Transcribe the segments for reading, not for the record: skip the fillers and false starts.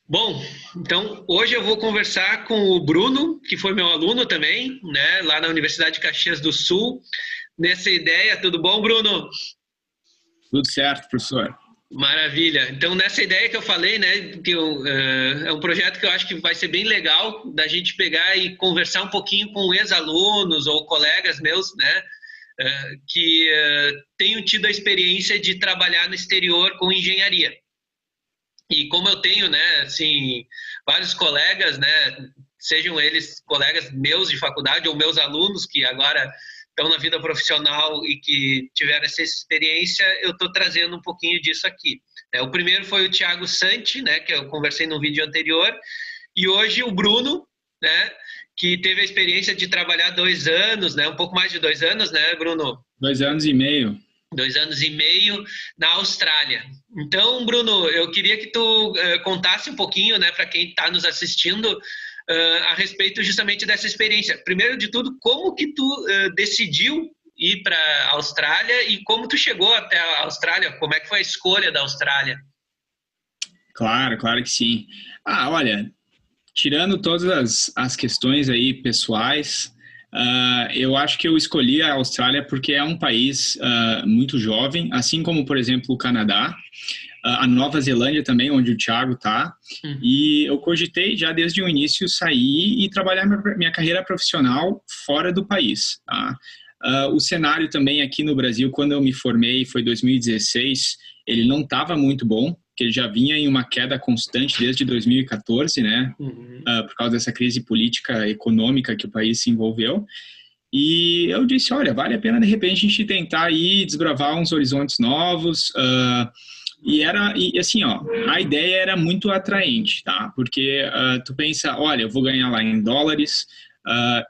Bom, então hoje eu vou conversar com o Bruno, que foi meu aluno também, né, lá na Universidade de Caxias do Sul, nessa ideia. Tudo bom, Bruno? Tudo certo, professor. Maravilha. Então, nessa ideia que eu falei, né, é um projeto que eu acho que vai ser bem legal da gente pegar e conversar um pouquinho com ex-alunos ou colegas meus, né, que tenham tido a experiência de trabalhar no exterior com engenharia. E como eu tenho, né, assim, vários colegas, né, sejam eles colegas meus de faculdade ou meus alunos que agora estão na vida profissional e que tiveram essa experiência, eu estou trazendo um pouquinho disso aqui. O primeiro foi o Thiago Santi, né, que eu conversei no vídeo anterior, e hoje o Bruno, né, que teve a experiência de trabalhar 2 anos, né, um pouco mais de 2 anos, né, Bruno? 2 anos e meio. 2 anos e meio na Austrália. Então, Bruno, eu queria que tu contasse um pouquinho, né, para quem está nos assistindo, a respeito justamente dessa experiência. Primeiro de tudo, como que tu decidiu ir para a Austrália e como tu chegou até a Austrália? Como é que foi a escolha da Austrália? Claro, claro que sim. Olha, tirando todas as questões aí pessoais, eu acho que eu escolhi a Austrália porque é um país muito jovem, assim como, por exemplo, o Canadá, a Nova Zelândia também, onde o Thiago está. E eu cogitei já desde o início sair e trabalhar minha carreira profissional fora do país, tá? O cenário também aqui no Brasil, quando eu me formei, foi 2016, ele não estava muito bom, que ele já vinha em uma queda constante desde 2014, né? Por causa dessa crise política econômica que o país se envolveu. E eu disse, olha, vale a pena de repente a gente tentar aí desbravar uns horizontes novos. E assim, ó, a ideia era muito atraente, tá? Porque tu pensa, olha, eu vou ganhar lá em dólares,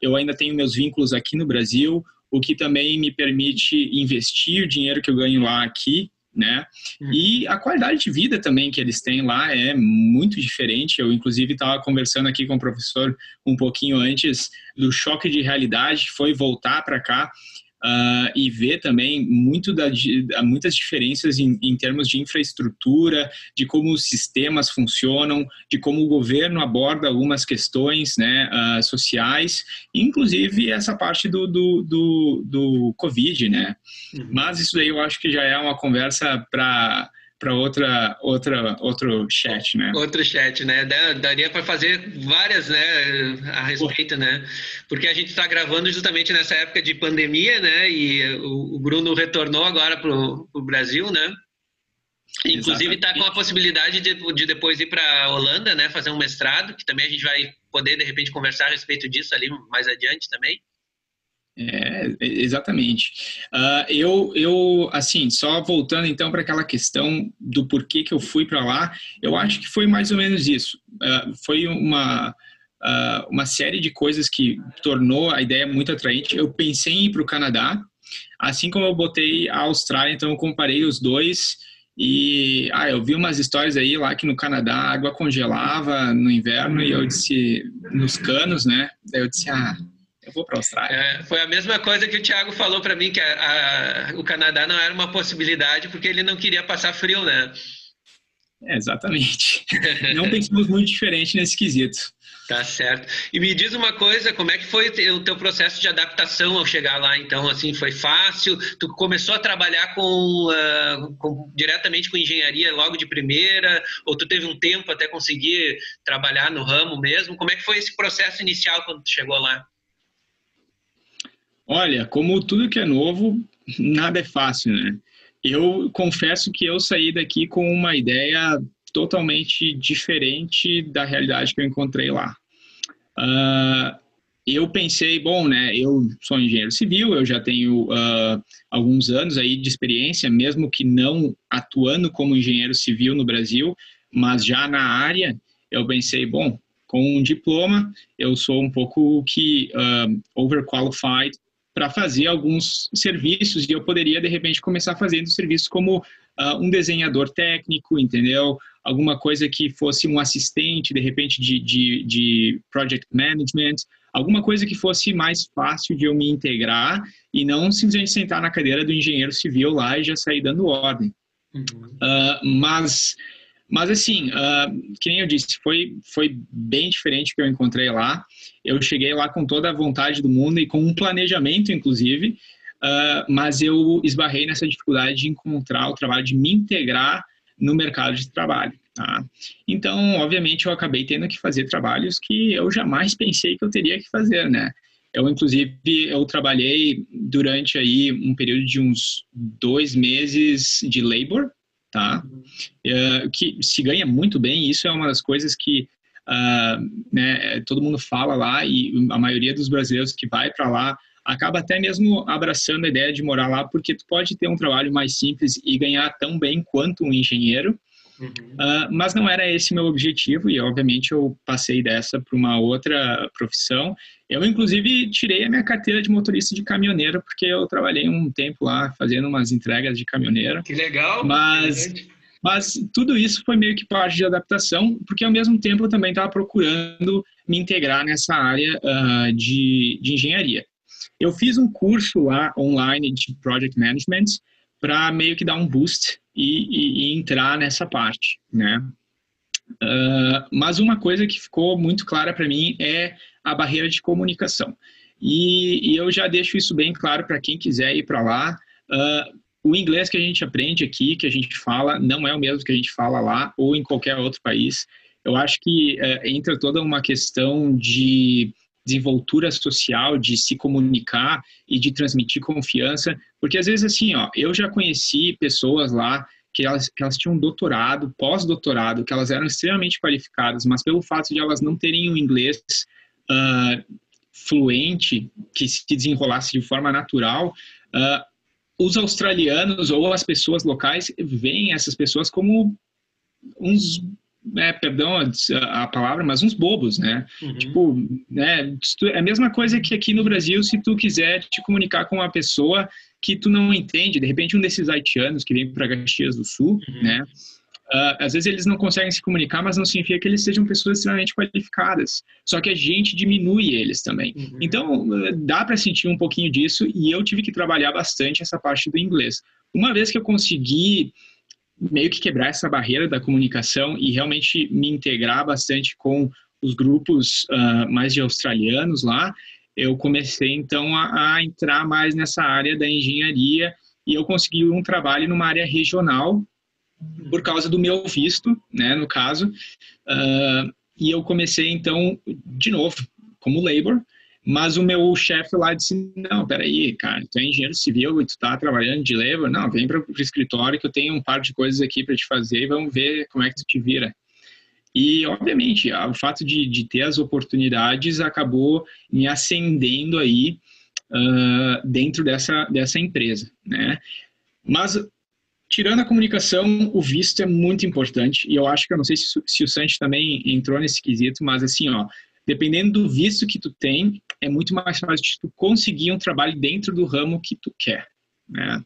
eu ainda tenho meus vínculos aqui no Brasil, o que também me permite investir o dinheiro que eu ganho lá aqui, né? E a qualidade de vida também que eles têm lá é muito diferente. Eu, inclusive, estava conversando aqui com o professor um pouquinho antes do choque de realidade, que foi voltar para cá e ver também muitas diferenças em termos de infraestrutura, de como os sistemas funcionam, de como o governo aborda algumas questões, né, sociais, inclusive essa parte do Covid, né? Mas isso daí eu acho que já é uma conversa para outro chat, né? Outro chat, né? Daria para fazer várias, né, a respeito, né? Porque a gente está gravando justamente nessa época de pandemia, né? E o Bruno retornou agora para o Brasil, né? Inclusive está com a Exatamente. possibilidade de depois ir para a Holanda, né? Fazer um mestrado, que também a gente vai poder, de repente, conversar a respeito disso ali mais adiante também. Exatamente. Assim, só voltando então para aquela questão do porquê que eu fui para lá, eu acho que foi mais ou menos isso. Foi uma série de coisas que tornou a ideia muito atraente. Eu pensei em ir para o Canadá, assim como eu botei a Austrália, então eu comparei os dois e eu vi umas histórias aí lá que no Canadá a água congelava no inverno e eu disse, nos canos, né? Daí eu disse, eu vou para a Austrália. Foi a mesma coisa que o Thiago falou para mim, que o Canadá não era uma possibilidade porque ele não queria passar frio, né? Exatamente. Não pensamos muito diferente nesse quesito. Tá certo. E me diz uma coisa, como é que foi o teu processo de adaptação ao chegar lá? Então, assim, foi fácil? Tu começou a trabalhar diretamente com engenharia logo de primeira? Ou tu teve um tempo até conseguir trabalhar no ramo mesmo? Como é que foi esse processo inicial quando tu chegou lá? Olha, como tudo que é novo, nada é fácil, né? Eu confesso que eu saí daqui com uma ideia totalmente diferente da realidade que eu encontrei lá. Eu pensei, bom, né, eu sou engenheiro civil, eu já tenho alguns anos aí de experiência, mesmo que não atuando como engenheiro civil no Brasil, mas já na área, eu pensei, bom, com um diploma, eu sou um pouco que overqualified para fazer alguns serviços e eu poderia, de repente, começar fazendo serviços como um desenhador técnico, entendeu? Alguma coisa que fosse um assistente, de repente, de project management, alguma coisa que fosse mais fácil de eu me integrar e não simplesmente sentar na cadeira do engenheiro civil lá e já sair dando ordem. Mas Mas assim, que nem eu disse, foi bem diferente o que eu encontrei lá. Eu cheguei lá com toda a vontade do mundo e com um planejamento, inclusive, mas eu esbarrei nessa dificuldade de encontrar o trabalho, de me integrar no mercado de trabalho. Tá? Então, obviamente, eu acabei tendo que fazer trabalhos que eu jamais pensei que eu teria que fazer, né? Inclusive, eu trabalhei durante aí um período de uns 2 meses de labor, tá? Que se ganha muito bem. Isso é uma das coisas que né, todo mundo fala lá, e a maioria dos brasileiros que vai para lá acaba até mesmo abraçando a ideia de morar lá, porque tu pode ter um trabalho mais simples e ganhar tão bem quanto um engenheiro. Mas não era esse meu objetivo, e obviamente eu passei dessa para uma outra profissão. Eu, inclusive, tirei a minha carteira de motorista de caminhoneiro, porque eu trabalhei um tempo lá fazendo umas entregas de caminhoneiro. Que legal! Mas tudo isso foi meio que parte de adaptação, porque ao mesmo tempo eu também estava procurando me integrar nessa área de engenharia. Eu fiz um curso lá online de Project Management para meio que dar um boost e entrar nessa parte, né? Mas uma coisa que ficou muito clara para mim é a barreira de comunicação. E eu já deixo isso bem claro para quem quiser ir para lá. O inglês que a gente aprende aqui, que a gente fala, não é o mesmo que a gente fala lá ou em qualquer outro país. Eu acho que entra toda uma questão de desenvoltura social, de se comunicar e de transmitir confiança, porque às vezes assim, eu já conheci pessoas lá que elas tinham doutorado, pós-doutorado, que elas eram extremamente qualificadas, mas pelo fato de elas não terem um inglês fluente, que se desenrolasse de forma natural, os australianos ou as pessoas locais veem essas pessoas como uns, perdão a palavra, mas uns bobos, né? Tipo, né, é a mesma coisa que aqui no Brasil, se tu quiser te comunicar com uma pessoa que tu não entende, de repente um desses haitianos que vem para Caxias do Sul, né? Às vezes eles não conseguem se comunicar, mas não significa que eles sejam pessoas extremamente qualificadas. Só que a gente diminui eles também. Então, dá para sentir um pouquinho disso, e eu tive que trabalhar bastante essa parte do inglês. Uma vez que eu consegui meio que quebrar essa barreira da comunicação e realmente me integrar bastante com os grupos mais de australianos lá, eu comecei então a entrar mais nessa área da engenharia, e eu consegui um trabalho numa área regional por causa do meu visto, né, no caso, e eu comecei então de novo como labor, mas o meu chefe lá disse, não, peraí, cara, tu é engenheiro civil e tu tá trabalhando de labor, não, vem para o escritório que eu tenho um par de coisas aqui para te fazer e vamos ver como é que tu te vira. E, obviamente, o fato de ter as oportunidades acabou me ascendendo aí dentro dessa empresa, né? Mas, tirando a comunicação, o visto é muito importante, e eu acho que, eu não sei se o Santi também entrou nesse quesito, mas assim, dependendo do visto que tu tem, é muito mais fácil de tu conseguir um trabalho dentro do ramo que tu quer, né?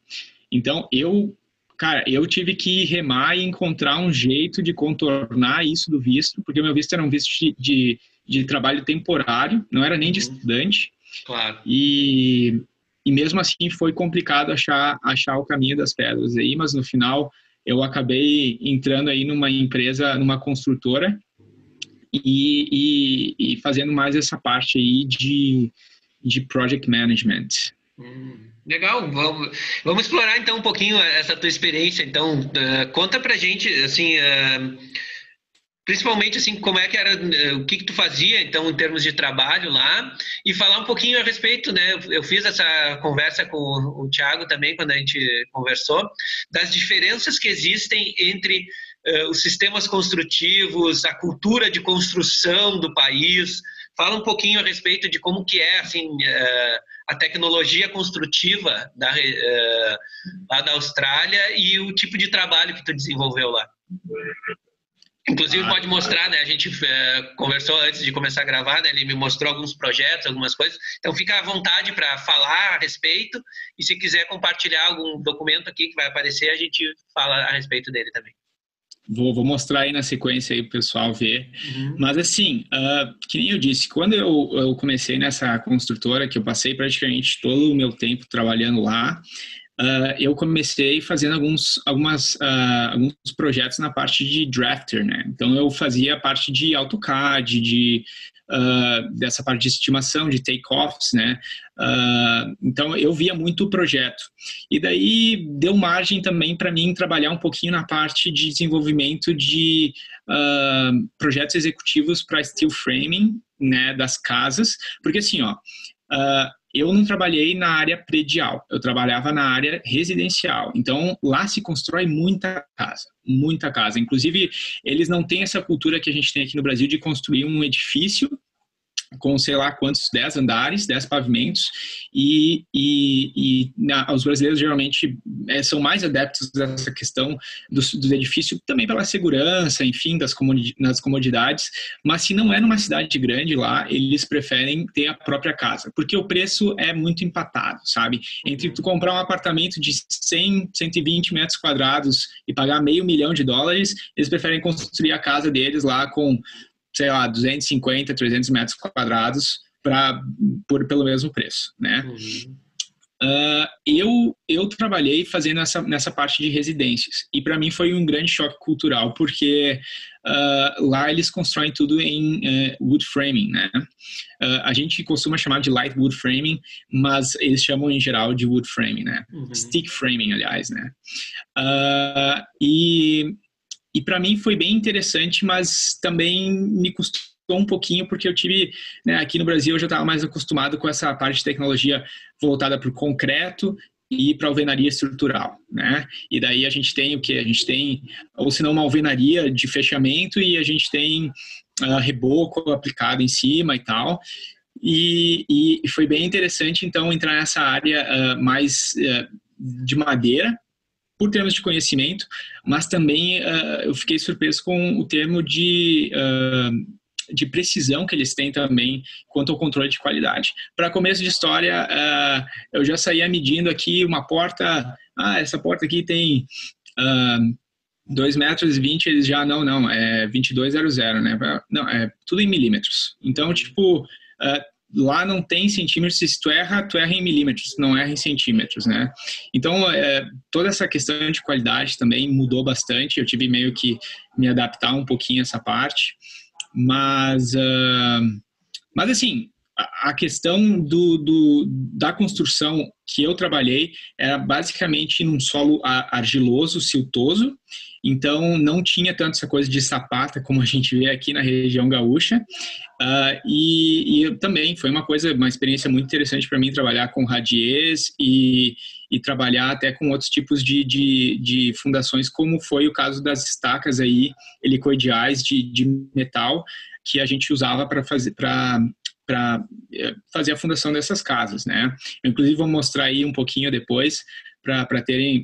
Então, eu tive que remar e encontrar um jeito de contornar isso do visto, porque o meu visto era um visto de trabalho temporário, não era nem de estudante. Claro. E mesmo assim foi complicado achar o caminho das pedras aí, mas no final eu acabei entrando aí numa empresa, numa construtora, e fazendo mais essa parte aí de project management. Legal, vamos explorar então um pouquinho essa tua experiência. Então, conta pra gente, assim, principalmente assim, como é que era, o que tu fazia então em termos de trabalho lá, e falar um pouquinho a respeito, né? Eu fiz essa conversa com o Thiago também quando a gente conversou, das diferenças que existem entre os sistemas construtivos, a cultura de construção do país. Fala um pouquinho a respeito de como que é assim a tecnologia construtiva lá da Austrália e o tipo de trabalho que tu desenvolveu lá. Inclusive pode mostrar, né? A gente conversou antes de começar a gravar, né? Ele me mostrou alguns projetos, algumas coisas. Então fica à vontade para falar a respeito, e se quiser compartilhar algum documento aqui que vai aparecer, a gente fala a respeito dele também. Vou mostrar aí na sequência aí pro pessoal ver. Mas assim, que nem eu disse, quando eu comecei nessa construtora, que eu passei praticamente todo o meu tempo trabalhando lá, eu comecei fazendo alguns projetos na parte de drafter, né? Então, eu fazia a parte de AutoCAD, dessa parte de estimação, de take-offs, né? Então, eu via muito o projeto. E daí, deu margem também para mim trabalhar um pouquinho na parte de desenvolvimento de projetos executivos para steel framing, né, das casas. Porque, assim, ó, eu não trabalhei na área predial, eu trabalhava na área residencial. Então, lá se constrói muita casa, muita casa. Inclusive, eles não têm essa cultura que a gente tem aqui no Brasil de construir um edifício com sei lá quantos, 10 andares, 10 pavimentos, os brasileiros geralmente são mais adeptos dessa questão dos edifícios, também pela segurança, enfim, das comodidades, mas se não é numa cidade grande lá, eles preferem ter a própria casa, porque o preço é muito empatado, sabe? Entre tu comprar um apartamento de 100, 120 metros quadrados e pagar $500.000, eles preferem construir a casa deles lá com, sei lá, 250, 300 metros quadrados pelo mesmo preço, né? Eu trabalhei fazendo nessa parte de residências e para mim foi um grande choque cultural porque lá eles constroem tudo em wood framing, né? A gente costuma chamar de light wood framing, mas eles chamam em geral de wood framing, né? Stick framing, aliás, né? E para mim foi bem interessante, mas também me custou um pouquinho, porque eu tive, né, aqui no Brasil eu já estava mais acostumado com essa parte de tecnologia voltada para o concreto e para alvenaria estrutural, né? E daí a gente tem o quê? A gente tem, ou se não, uma alvenaria de fechamento e a gente tem reboco aplicado em cima e tal. E foi bem interessante, então, entrar nessa área mais de madeira, por termos de conhecimento, mas também eu fiquei surpreso com o termo de precisão que eles têm também quanto ao controle de qualidade. Para começo de história, eu já saía medindo aqui uma porta, essa porta aqui tem 2,20 metros, eles já, não, é 2200, né? Não, é tudo em milímetros. Então, tipo, lá não tem centímetros, se tu erra em milímetros, não erra em centímetros, né? Então, toda essa questão de qualidade também mudou bastante, eu tive meio que me adaptar um pouquinho a essa parte, mas assim, a questão da construção que eu trabalhei era basicamente num solo argiloso, siltoso, então não tinha tanto essa coisa de sapata como a gente vê aqui na região gaúcha, e também foi uma experiência muito interessante para mim trabalhar com radiez e trabalhar até com outros tipos de fundações, como foi o caso das estacas aí helicoidiais de metal que a gente usava para fazer a fundação dessas casas, né? Eu, inclusive, vou mostrar aí um pouquinho depois para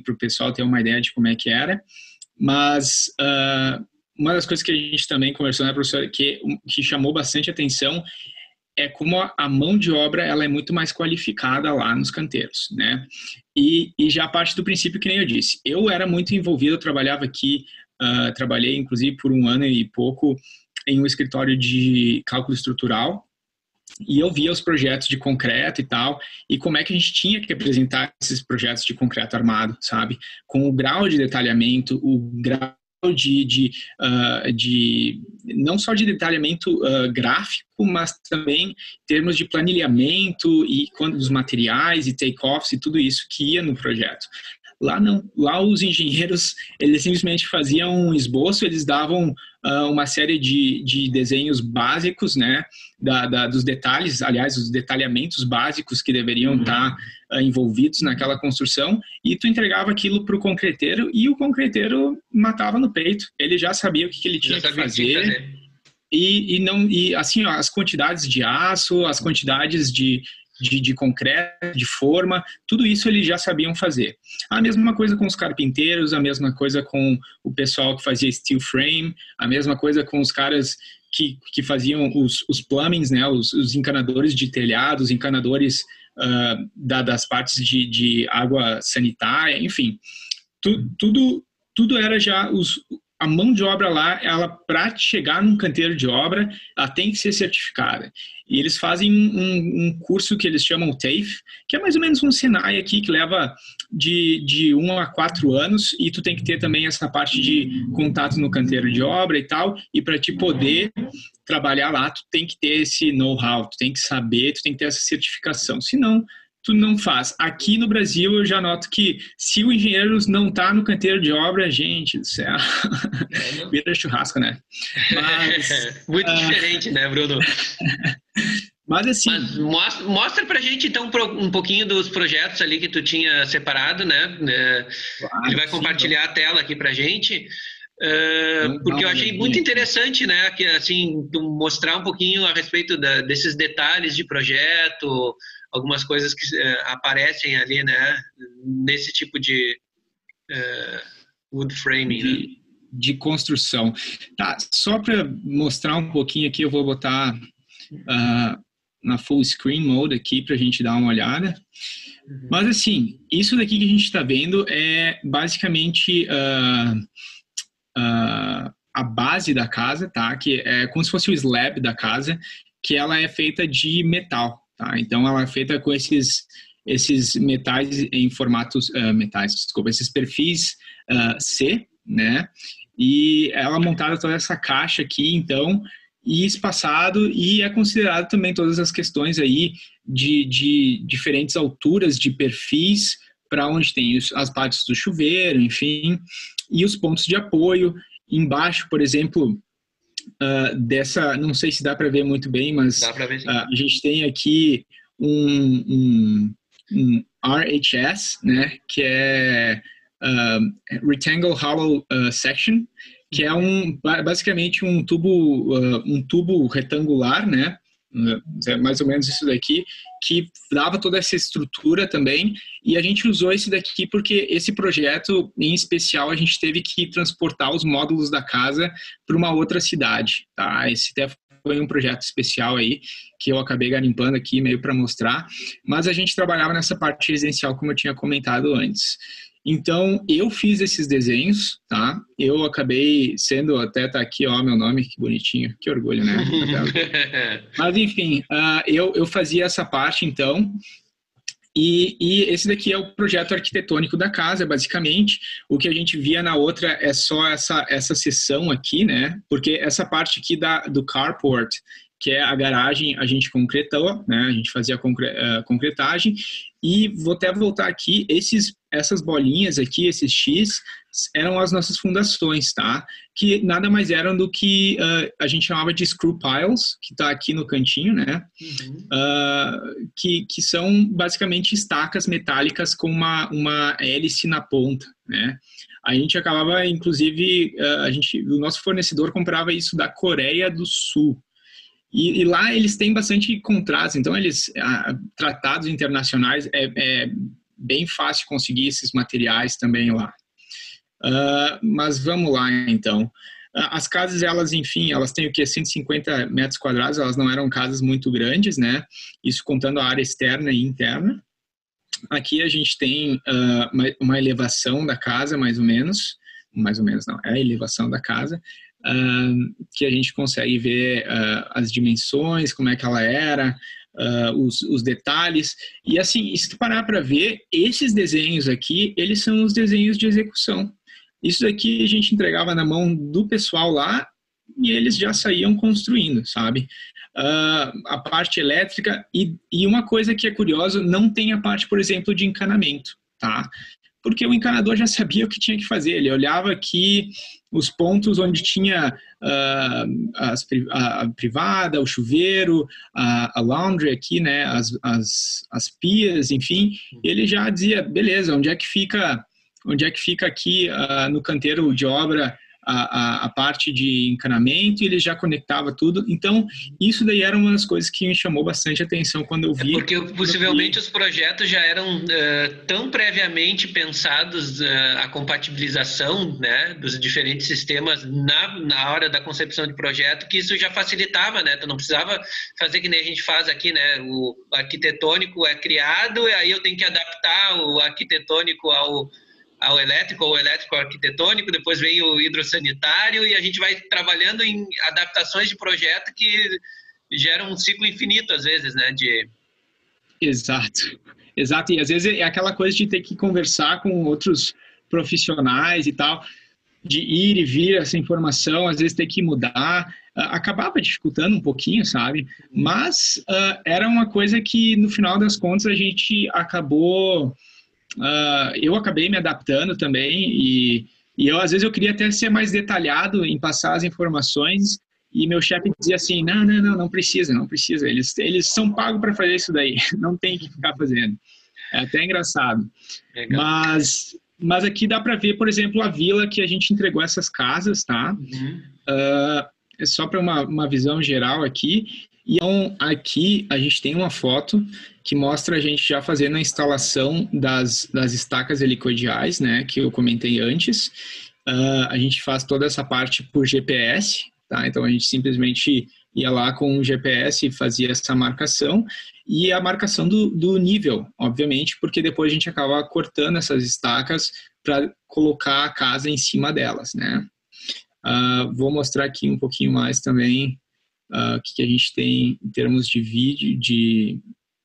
o pessoal ter uma ideia de como é que era. Mas uma das coisas que a gente também conversou, né, professora, que chamou bastante atenção é como a mão de obra ela é muito mais qualificada lá nos canteiros, né? E já parte do princípio que nem eu disse. Eu era muito envolvido, eu trabalhava aqui, trabalhei inclusive por 1 ano e pouco em um escritório de cálculo estrutural, e eu via os projetos de concreto e tal, e como é que a gente tinha que apresentar esses projetos de concreto armado, sabe? Com o grau de detalhamento, o grau de não só de detalhamento gráfico, mas também em termos de planilhamento e dos materiais e take-offs e tudo isso que ia no projeto. Lá não, lá os engenheiros, eles simplesmente faziam um esboço, eles davam uma série de desenhos básicos, né, dos detalhes, aliás, os detalhamentos básicos que deveriam estar envolvidos naquela construção, e tu entregava aquilo para o concreteiro, e o concreteiro matava no peito. Ele já sabia o que ele tinha que fazer. E assim, ó, as quantidades de aço, as quantidades de concreto, de forma, tudo isso eles já sabiam fazer. A mesma coisa com os carpinteiros, a mesma coisa com o pessoal que fazia steel frame, a mesma coisa com os caras que faziam os plumbings, né, os encanadores de telhados, os encanadores das partes de água sanitária, enfim. Tudo era já a mão de obra lá, ela para chegar num canteiro de obra, ela tem que ser certificada. E eles fazem um curso que eles chamam TAFE, que é mais ou menos um Senai aqui, que leva de 1 a 4 anos, e tu tem que ter também essa parte de contato no canteiro de obra e tal, e para te poder trabalhar lá, tu tem que ter esse know-how, tu tem que saber, tu tem que ter essa certificação, senão tu não faz. Aqui no Brasil eu já noto que se o engenheiro não tá no canteiro de obra, gente do céu, vira churrasco, né? Mas, muito diferente, né, Bruno? Mas assim... Mas mostra pra gente, então, um pouquinho dos projetos ali que tu tinha separado, né? Claro, ele vai compartilhar a tela aqui pra gente. Porque eu achei muito interessante, né, que assim mostrar um pouquinho a respeito desses detalhes de projeto, algumas coisas que aparecem ali, né, nesse tipo de wood framing, de construção. Tá, só para mostrar um pouquinho aqui, eu vou botar na full screen mode aqui para a gente dar uma olhada. Mas assim, isso daqui que a gente está vendo é basicamente a base da casa, tá? Que é como se fosse o slab da casa, que ela é feita de metal, tá? Então ela é feita com esses metais em formatos esses perfis C, né? E ela é montada toda essa caixa aqui, então, e espaçado, e é considerado também todas as questões aí de diferentes alturas de perfis para onde tem as partes do chuveiro, enfim, e os pontos de apoio. Embaixo, por exemplo, não sei se dá para ver muito bem, mas dá para ver, sim. A gente tem aqui um RHS, né, que é Rectangle Hollow Section, que é basicamente um tubo retangular, né, é mais ou menos isso daqui, que dava toda essa estrutura também, e a gente usou esse daqui porque esse projeto, em especial, a gente teve que transportar os módulos da casa para uma outra cidade, tá? Esse até foi um projeto especial aí, que eu acabei garimpando aqui meio para mostrar, mas a gente trabalhava nessa parte residencial, como eu tinha comentado antes. Então, eu fiz esses desenhos, tá? Eu acabei sendo, até tá aqui, ó, meu nome, que bonitinho, que orgulho, né? Mas, enfim, eu fazia essa parte, então, e esse daqui é o projeto arquitetônico da casa, basicamente. O que a gente via na outra é só essa seção aqui, né? Porque essa parte aqui do carport, que é a garagem, a gente concretou, né? A gente fazia a concretagem. E vou até voltar aqui, essas bolinhas aqui, esses X, eram as nossas fundações, tá? Que nada mais eram do que a gente chamava de screw piles, que está aqui no cantinho, né? Que são basicamente estacas metálicas com uma hélice na ponta, né? A gente acabava, inclusive, o nosso fornecedor comprava isso da Coreia do Sul. E lá eles têm bastante contratos, então tratados internacionais, é bem fácil conseguir esses materiais também lá. Mas vamos lá, então. As casas, enfim, elas têm o quê? 150 metros quadrados, elas não eram casas muito grandes, né? Isso contando a área externa e interna. Aqui a gente tem uma elevação da casa, mais ou menos não, é a elevação da casa, que a gente consegue ver as dimensões, como é que ela era, os detalhes. E assim, se tu parar para ver, esses desenhos aqui, eles são os desenhos de execução. Isso daqui a gente entregava na mão do pessoal lá e eles já saíam construindo, sabe? A parte elétrica e uma coisa que é curiosa, não tem a parte, por exemplo, de encanamento, tá? Porque o encanador já sabia o que tinha que fazer. Ele olhava aqui os pontos onde tinha a privada, o chuveiro, a laundry aqui, né, as pias, enfim. Ele já dizia, beleza, onde é que fica aqui no canteiro de obra a parte de encanamento, e ele já conectava tudo. Então, isso daí era uma das coisas que me chamou bastante atenção quando eu vi. Porque possivelmente os projetos já eram tão previamente pensados, a compatibilização, né, dos diferentes sistemas na hora da concepção de projeto, que isso já facilitava, né? Tu não precisava fazer que nem a gente faz aqui, né? O arquitetônico é criado e aí eu tenho que adaptar o arquitetônico ao elétrico ou elétrico arquitetônico, depois vem o hidrossanitário e a gente vai trabalhando em adaptações de projeto que geram um ciclo infinito, às vezes, né? Exato, exato. E às vezes é aquela coisa de ter que conversar com outros profissionais e tal, de ir e vir essa informação, às vezes ter que mudar, acabava dificultando um pouquinho, sabe? Mas era uma coisa que, no final das contas, a gente acabou... eu acabei me adaptando também e eu, às vezes, eu queria até ser mais detalhado em passar as informações e meu chefe dizia assim, não precisa, eles são pagos para fazer isso daí, não tem que ficar fazendo. É até engraçado. Legal. Mas aqui dá para ver, por exemplo, a vila que a gente entregou essas casas, tá? É só para uma visão geral aqui. E então, aqui a gente tem uma foto que mostra a gente já fazendo a instalação das estacas helicoidais, né? Que eu comentei antes. A gente faz toda essa parte por GPS, tá? Então, a gente simplesmente ia lá com o GPS e fazia essa marcação. E a marcação do nível, obviamente, porque depois a gente acaba cortando essas estacas para colocar a casa em cima delas, né? Vou mostrar aqui um pouquinho mais também o que a gente tem em termos de vídeo.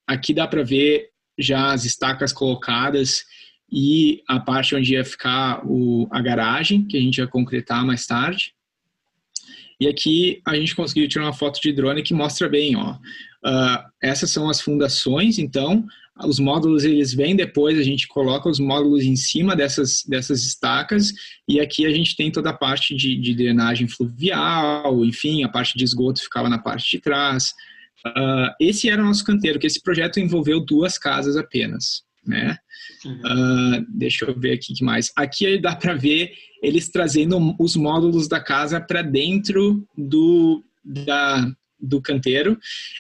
Aqui dá para ver já as estacas colocadas e a parte onde ia ficar a garagem, que a gente ia concretar mais tarde. E aqui a gente conseguiu tirar uma foto de drone que mostra bem, ó. Essas são as fundações, então os módulos eles vêm depois, a gente coloca os módulos em cima dessas estacas e aqui a gente tem toda a parte de drenagem fluvial, enfim, a parte de esgoto ficava na parte de trás. Esse era o nosso canteiro, que esse projeto envolveu 2 casas apenas, né? Deixa eu ver aqui o que mais. Aqui dá para ver eles trazendo os módulos da casa para dentro do canteiro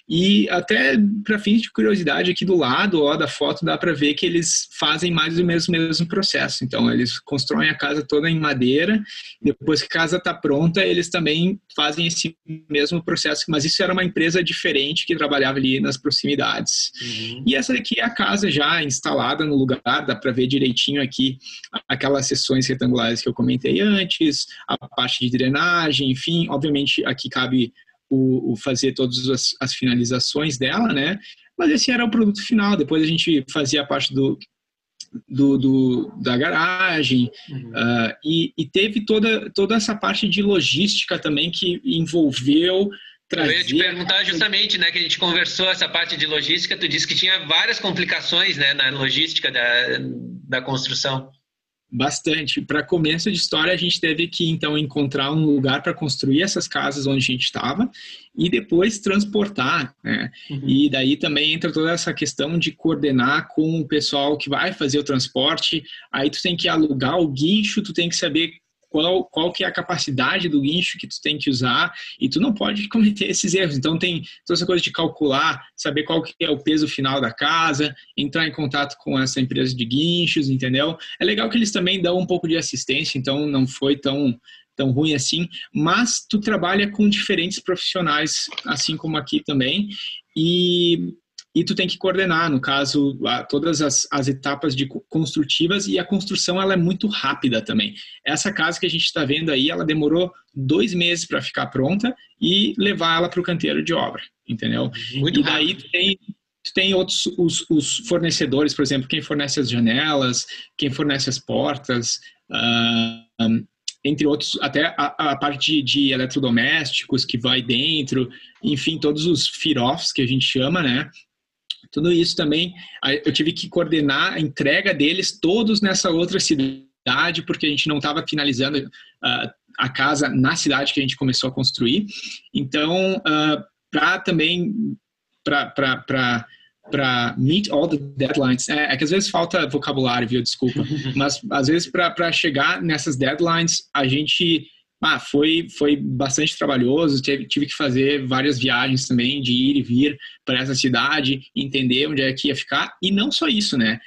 e até para fins de curiosidade aqui do lado da foto dá para ver que eles fazem mais ou menos o mesmo processo. Então eles constroem a casa toda em madeira, depois que a casa está pronta eles também fazem esse mesmo processo, mas isso era uma empresa diferente que trabalhava ali nas proximidades. E essa daqui é a casa já instalada no lugar, dá para ver direitinho aqui aquelas seções retangulares que eu comentei antes, a parte de drenagem, enfim, obviamente aqui cabe fazer todas as finalizações dela, né? Mas esse era o produto final. Depois a gente fazia a parte da garagem e teve toda essa parte de logística também que envolveu trazer... Eu ia te perguntar justamente, né, que a gente conversou essa parte de logística, tu disse que tinha várias complicações, né, na logística da construção. Bastante. Para começo de história, a gente teve que, então, encontrar um lugar para construir essas casas onde a gente estava e depois transportar, né? E daí também entra toda essa questão de coordenar com o pessoal que vai fazer o transporte. Aí tu tem que alugar o guincho, tu tem que saber qual que é a capacidade do guincho que tu tem que usar e tu não pode cometer esses erros. Então tem toda essa coisa de calcular, saber qual que é o peso final da casa, entrar em contato com essa empresa de guinchos, entendeu? É legal que eles também dão um pouco de assistência, então não foi tão ruim assim, mas tu trabalha com diferentes profissionais, assim como aqui também, e tu tem que coordenar, no caso, todas as etapas construtivas e a construção ela é muito rápida também. Essa casa que a gente está vendo aí, ela demorou 2 meses para ficar pronta e levar ela para o canteiro de obra, entendeu? Muito rápido. Daí tu tem outros os fornecedores, por exemplo, quem fornece as janelas, quem fornece as portas, entre outros, até a parte de eletrodomésticos que vai dentro, enfim, todos os fit-offs que a gente chama, né? Tudo isso também, eu tive que coordenar a entrega deles todos nessa outra cidade, porque a gente não estava finalizando a casa na cidade que a gente começou a construir. Então, para meet all the deadlines, é que às vezes falta vocabulário, viu? Desculpa. Mas, às vezes, para chegar nessas deadlines, a gente... foi bastante trabalhoso, tive que fazer várias viagens também, de ir e vir para essa cidade, entender onde é que ia ficar, e não só isso, né?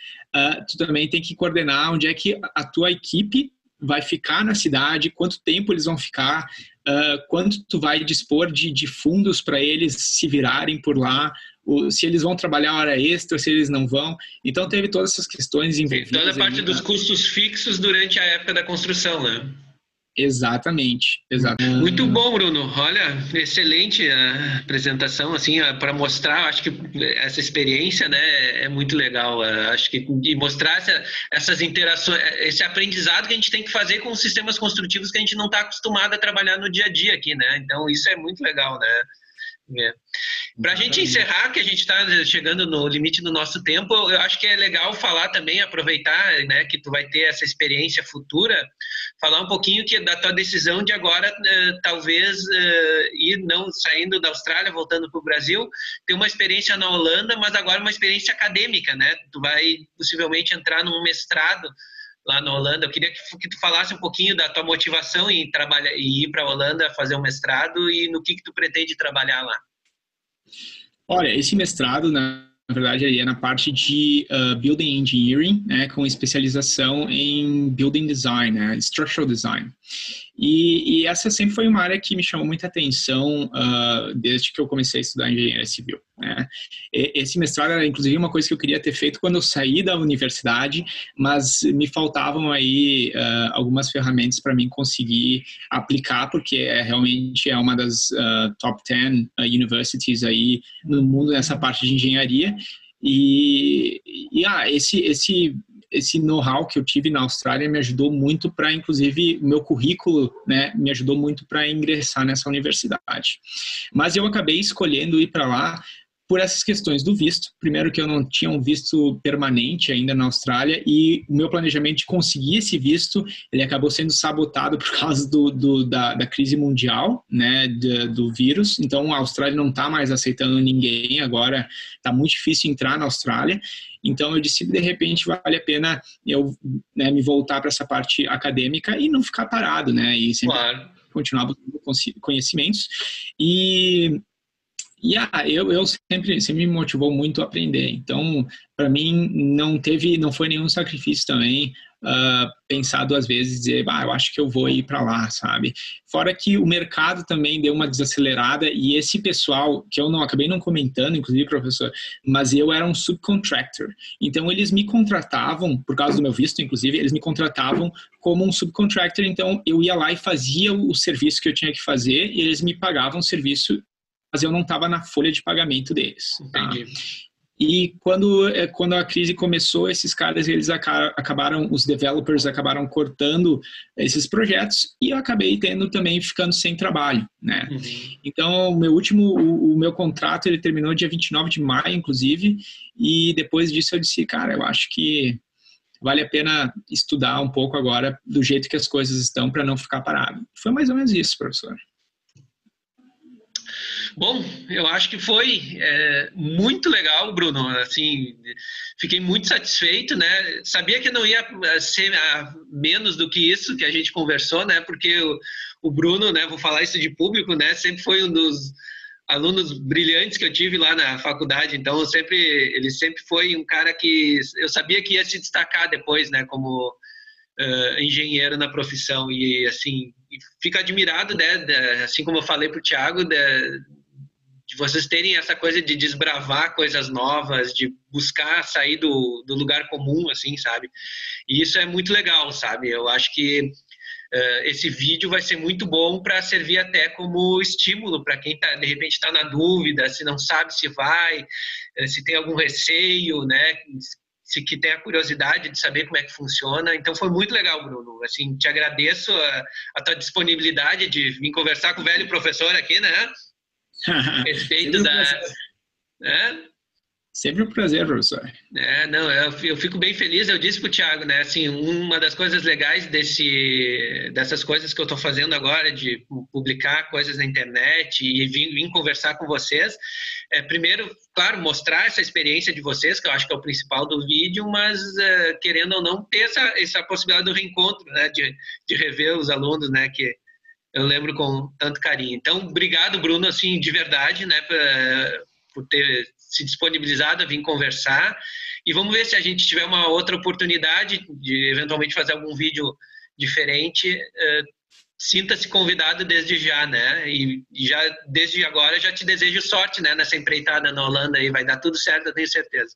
Tu também tem que coordenar onde é que a tua equipe vai ficar na cidade, quanto tempo eles vão ficar, quanto tu vai dispor de fundos para eles se virarem por lá, se eles vão trabalhar hora extra, se eles não vão. Então teve todas essas questões envolvidas. Toda a parte dos custos fixos durante a época da construção, né? Exatamente. Muito bom, Bruno. Olha, excelente a apresentação, assim, para mostrar, acho que essa experiência, né, é muito legal. Acho que e mostrar essas interações, esse aprendizado que a gente tem que fazer com os sistemas construtivos que a gente não está acostumado a trabalhar no dia a dia aqui, né? Então, isso é muito legal, né? Para a gente encerrar, que a gente está chegando no limite do nosso tempo, eu acho que é legal falar também, aproveitar, né, que tu vai ter essa experiência futura, falar um pouquinho da tua decisão de agora, talvez, ir não saindo da Austrália, voltando para o Brasil, ter uma experiência na Holanda, mas agora uma experiência acadêmica, né? Tu vai possivelmente entrar num mestrado lá na Holanda. Eu queria que tu falasse um pouquinho da tua motivação em trabalhar, em ir para a Holanda fazer um mestrado e no que tu pretende trabalhar lá. Olha, esse mestrado, na verdade, é na parte de Building Engineering, né, com especialização em Building Design, né, Structural Design. E essa sempre foi uma área que me chamou muita atenção desde que eu comecei a estudar engenharia civil, né. Esse mestrado era, inclusive, uma coisa que eu queria ter feito quando eu saí da universidade, mas me faltavam aí algumas ferramentas para mim conseguir aplicar, porque realmente é uma das top 10 universities aí no mundo nessa parte de engenharia. Esse know-how que eu tive na Austrália me ajudou muito para, inclusive, meu currículo, né, me ajudou muito para ingressar nessa universidade. Mas eu acabei escolhendo ir para lá por essas questões do visto. Primeiro que eu não tinha um visto permanente ainda na Austrália e o meu planejamento de conseguir esse visto, ele acabou sendo sabotado por causa da crise mundial, né, do vírus. Então, a Austrália não está mais aceitando ninguém agora, está muito difícil entrar na Austrália. Então, eu disse que, de repente, vale a pena eu, né, me voltar para essa parte acadêmica e não ficar parado, né, e sempre continuar buscando conhecimentos. Eu sempre me motivou muito a aprender. Então, para mim, não foi nenhum sacrifício também pensar duas vezes e dizer, eu acho que eu vou ir para lá, sabe? Fora que o mercado também deu uma desacelerada e esse pessoal, que eu acabei não comentando, inclusive, professor, mas eu era um subcontractor. Então, eles me contratavam, por causa do meu visto, inclusive, eles me contratavam como um subcontractor. Então, eu ia lá e fazia o serviço que eu tinha que fazer e eles me pagavam o serviço, mas eu não estava na folha de pagamento deles. Tá? Entendi. E quando a crise começou, esses caras, os developers acabaram cortando esses projetos e eu acabei ficando sem trabalho, né? Uhum. Então, o meu contrato, ele terminou dia 29 de maio, inclusive, e depois disso eu disse, cara, eu acho que vale a pena estudar um pouco agora do jeito que as coisas estão para não ficar parado. Foi mais ou menos isso, professor. Bom, eu acho que foi muito legal, Bruno. Assim, fiquei muito satisfeito, né? Sabia que não ia ser menos do que isso que a gente conversou, né? Porque o Bruno, né? Vou falar isso de público, né? Sempre foi um dos alunos brilhantes que eu tive lá na faculdade. Então, ele sempre foi um cara que eu sabia que ia se destacar depois, né? Como engenheiro na profissão. E assim, fico admirado, né? Assim como eu falei para o Thiago, de vocês terem essa coisa de desbravar coisas novas, de buscar sair do lugar comum, assim, sabe? E isso é muito legal, sabe? Eu acho que esse vídeo vai ser muito bom para servir até como estímulo para quem de repente está na dúvida, se não sabe se vai, se tem algum receio, né? Se que tem a curiosidade de saber como é que funciona. Então foi muito legal, Bruno. Assim, te agradeço a tua disponibilidade de vir conversar com o velho professor aqui, né? Respeito Sempre um prazer, professor. Eu fico bem feliz. Eu disse pro Thiago, né? Assim, uma das coisas legais dessas coisas que eu estou fazendo agora, de publicar coisas na internet e vir conversar com vocês, primeiro, claro, mostrar essa experiência de vocês, que eu acho que é o principal do vídeo, mas querendo ou não, ter essa possibilidade do reencontro, né? De rever os alunos, né? Que eu lembro com tanto carinho. Então, obrigado, Bruno, assim, de verdade, né, por ter se disponibilizado a vir conversar. E vamos ver se a gente tiver uma outra oportunidade de, eventualmente, fazer algum vídeo diferente. sinta-se convidado desde já, né? E já desde agora já te desejo sorte, né, nessa empreitada na Holanda aí, vai dar tudo certo, eu tenho certeza.